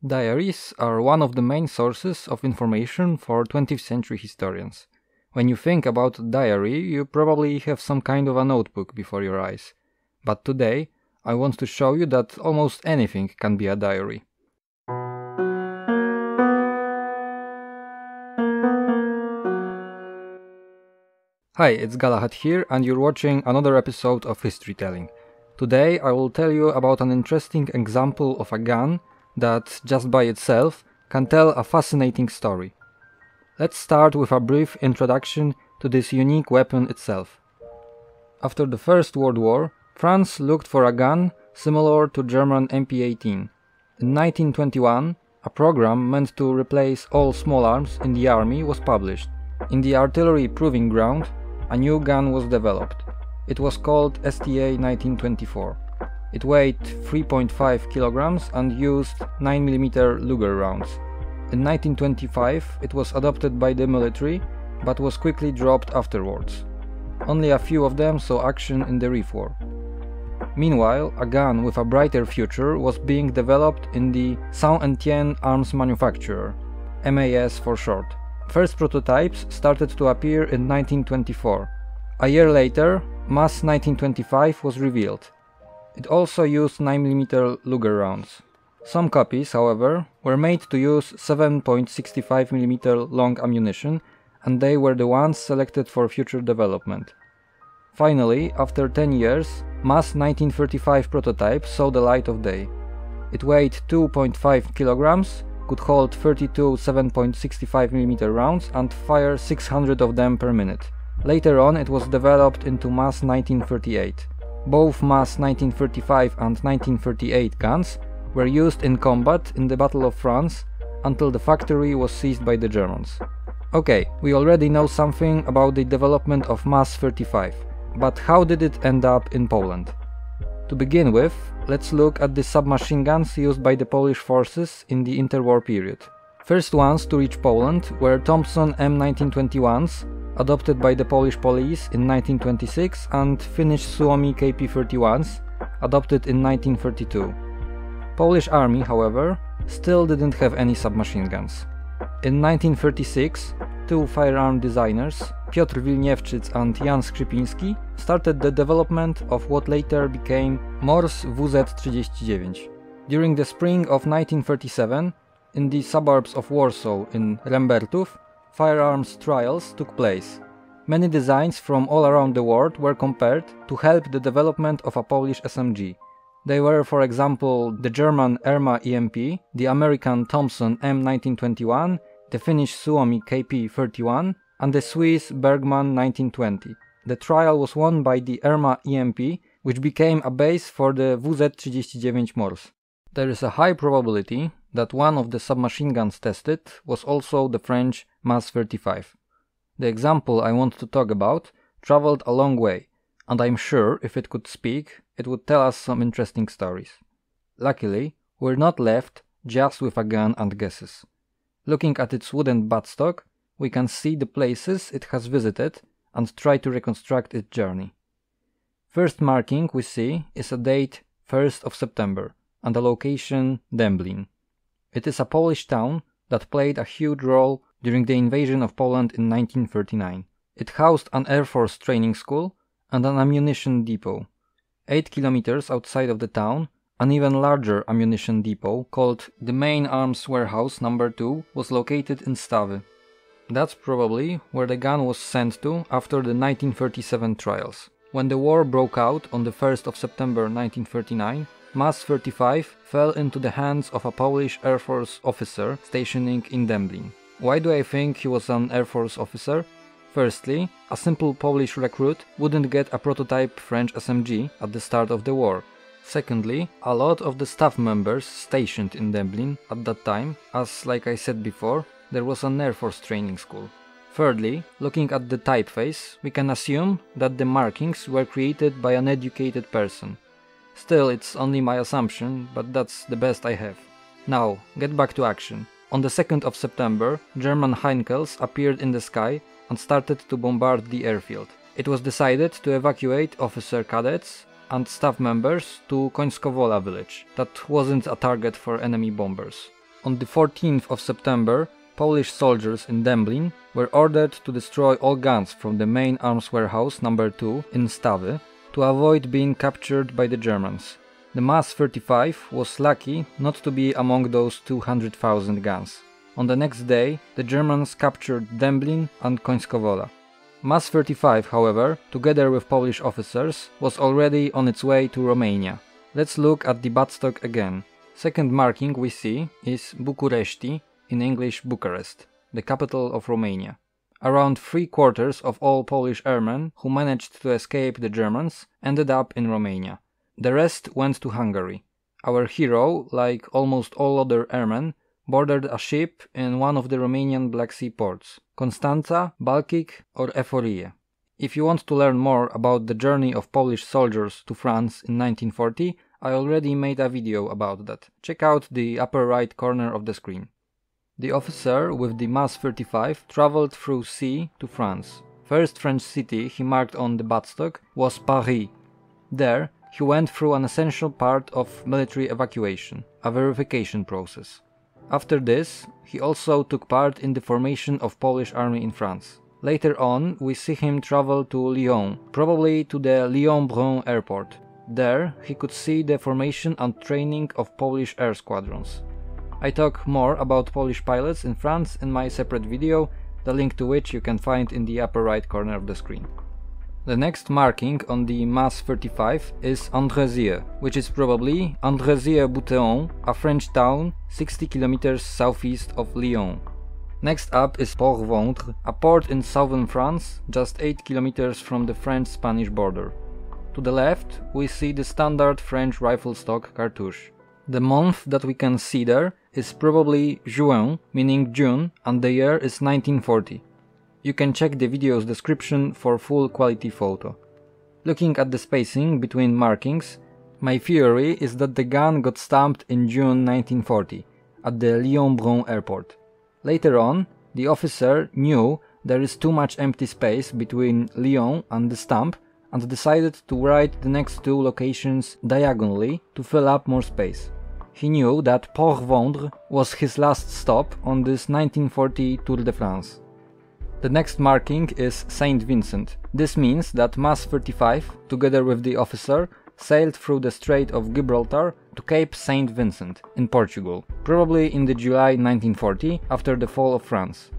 Diaries are one of the main sources of information for 20th century historians. When you think about a diary, you probably have some kind of a notebook before your eyes. But today, I want to show you that almost anything can be a diary. Hi, it's Galahad here, and you're watching another episode of History Telling. Today I will tell you about an interesting example of a gun that, just by itself, can tell a fascinating story. Let's start with a brief introduction to this unique weapon itself. After the First World War, France looked for a gun similar to German MP-18. In 1921, a program meant to replace all small arms in the army was published. In the artillery proving ground, a new gun was developed. It was called STA 1924. It weighed 3.5 kilograms and used 9mm Luger rounds. In 1925 it was adopted by the military, but was quickly dropped afterwards. Only a few of them saw action in the Rif War. Meanwhile, a gun with a brighter future was being developed in the Saint-Étienne arms manufacturer, MAS for short. First prototypes started to appear in 1924. A year later, MAS-1925 was revealed. It also used 9mm Luger rounds. Some copies, however, were made to use 7.65mm long ammunition, and they were the ones selected for future development. Finally, after 10 years, MAS-1935 prototype saw the light of day. It weighed 2.5 kilograms, could hold 32 7.65mm rounds and fire 600 of them per minute. Later on it was developed into MAS-1938. Both MAS-1935 and 1938 guns were used in combat in the Battle of France until the factory was seized by the Germans. Okay, we already know something about the development of MAS-35, but how did it end up in Poland? To begin with, let's look at the submachine guns used by the Polish forces in the interwar period. First ones to reach Poland were Thompson M1921s, adopted by the Polish police in 1926, and Finnish Suomi KP31s, adopted in 1932. Polish army, however, still didn't have any submachine guns. In 1936, two firearm designers, Piotr Wilniewczyk and Jan Skrzypiński, started the development of what later became Mors WZ-39. During the spring of 1937, in the suburbs of Warsaw in Rembertów, firearms trials took place. Many designs from all around the world were compared to help the development of a Polish SMG. They were, for example, the German Erma EMP, the American Thompson M1921, the Finnish Suomi KP31, and the Swiss Bergmann 1920. The trial was won by the Erma EMP, which became a base for the WZ-39 Mors. There is a high probability that one of the submachine guns tested was also the French MAS-35. The example I want to talk about traveled a long way, and I'm sure if it could speak, it would tell us some interesting stories. Luckily, we're not left just with a gun and guesses. Looking at its wooden buttstock, we can see the places it has visited and try to reconstruct its journey. First marking we see is a date 1st of September and a location Dęblin. It is a Polish town that played a huge role during the invasion of Poland in 1939. It housed an Air Force training school and an ammunition depot. 8 kilometers outside of the town, an even larger ammunition depot called the Main Arms Warehouse No. 2 was located in Stawy. That's probably where the gun was sent to after the 1937 trials. When the war broke out on the 1st of September 1939, MAS-35 fell into the hands of a Polish Air Force officer stationing in Dęblin. Why do I think he was an Air Force officer? Firstly, a simple Polish recruit wouldn't get a prototype French SMG at the start of the war. Secondly, a lot of the staff members stationed in Dęblin at that time, as like I said before, there was an Air Force training school. Thirdly, looking at the typeface, we can assume that the markings were created by an educated person. Still, it's only my assumption, but that's the best I have. Now, get back to action. On the 2nd of September, German Heinkels appeared in the sky and started to bombard the airfield. It was decided to evacuate officer cadets and staff members to Końskowola village. That wasn't a target for enemy bombers. On the 14th of September, Polish soldiers in Dęblin were ordered to destroy all guns from the main arms warehouse number 2 in Stawy to avoid being captured by the Germans. The MAS-35 was lucky not to be among those 200,000 guns. On the next day, the Germans captured Dęblin and Końskowola. MAS-35, however, together with Polish officers, was already on its way to Romania. Let's look at the buttstock again. Second marking we see is Bucuresti, in English Bucharest, the capital of Romania. Around 3/4 of all Polish airmen who managed to escape the Germans ended up in Romania. The rest went to Hungary. Our hero, like almost all other airmen, boarded a ship in one of the Romanian Black Sea ports, Constanța, Baltic or Eforie. If you want to learn more about the journey of Polish soldiers to France in 1940, I already made a video about that. Check out the upper right corner of the screen. The officer with the MAS-35 traveled through sea to France. First French city he marked on the buttstock was Paris. There, he went through an essential part of military evacuation, a verification process. After this, he also took part in the formation of Polish army in France. Later on, we see him travel to Lyon, probably to the Lyon-Bron airport. There, he could see the formation and training of Polish air squadrons. I talk more about Polish pilots in France in my separate video, the link to which you can find in the upper right corner of the screen. The next marking on the MAS-35 is Andrézieux, which is probably Andrézieux-Boutéon, a French town 60 km southeast of Lyon. Next up is Port-Ventre, a port in southern France, just 8 km from the French-Spanish border. To the left, we see the standard French rifle stock cartouche. The month that we can see there is probably Juin, meaning June, and the year is 1940. You can check the video's description for full quality photo. Looking at the spacing between markings, my theory is that the gun got stamped in June 1940 at the Lyon-Bron airport. Later on, the officer knew there is too much empty space between Lyon and the stamp and decided to write the next two locations diagonally to fill up more space. He knew that Port-Ventre was his last stop on this 1940 Tour de France. The next marking is Saint Vincent. This means that MAS-35, together with the officer, sailed through the Strait of Gibraltar to Cape Saint Vincent in Portugal, probably in the July 1940 after the fall of France.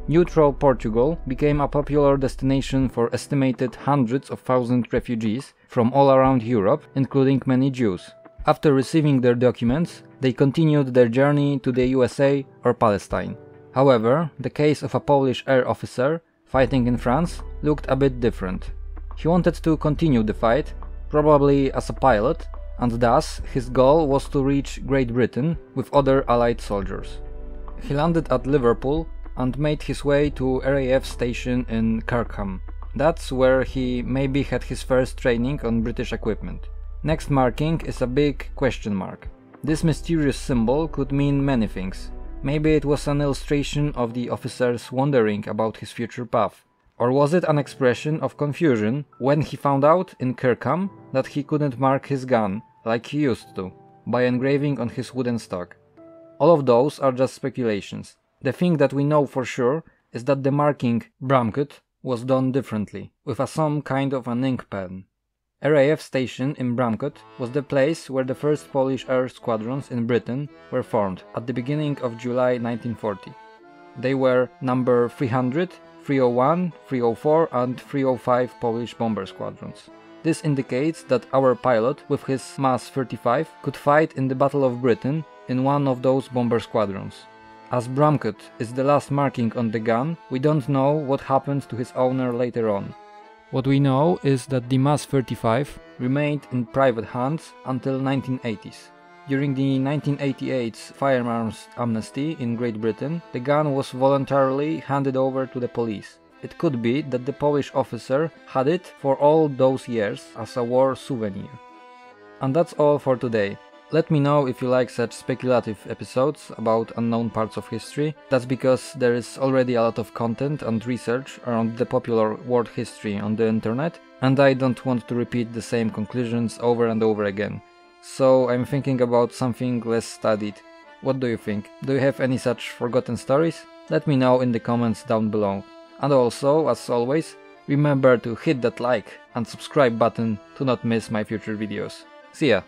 Neutral Portugal became a popular destination for estimated hundreds of thousands of refugees from all around Europe, including many Jews. After receiving their documents, they continued their journey to the USA or Palestine. However, the case of a Polish air officer fighting in France looked a bit different. He wanted to continue the fight, probably as a pilot, and thus his goal was to reach Great Britain with other Allied soldiers. He landed at Liverpool and made his way to RAF station in Kirkham. That's where he maybe had his first training on British equipment. Next marking is a big question mark. This mysterious symbol could mean many things. Maybe it was an illustration of the officer's wondering about his future path. Or was it an expression of confusion when he found out in Kirkham that he couldn't mark his gun like he used to, by engraving on his wooden stock? All of those are just speculations. The thing that we know for sure is that the marking Bramcut was done differently, with some kind of an ink pen. RAF station in Bramcut was the place where the first Polish air squadrons in Britain were formed at the beginning of July 1940. They were number 300, 301, 304 and 305 Polish bomber squadrons. This indicates that our pilot with his MAS-35 could fight in the Battle of Britain in one of those bomber squadrons. As Bramcut is the last marking on the gun, we don't know what happened to his owner later on. What we know is that the MAS-35 remained in private hands until 1980s. During the 1988 firearms amnesty in Great Britain, the gun was voluntarily handed over to the police. It could be that the Polish officer had it for all those years as a war souvenir. And that's all for today. Let me know if you like such speculative episodes about unknown parts of history. That's because there is already a lot of content and research around the popular world history on the internet, and I don't want to repeat the same conclusions over and over again. So I'm thinking about something less studied. What do you think? Do you have any such forgotten stories? Let me know in the comments down below. And also, as always, remember to hit that like and subscribe button to not miss my future videos. See ya!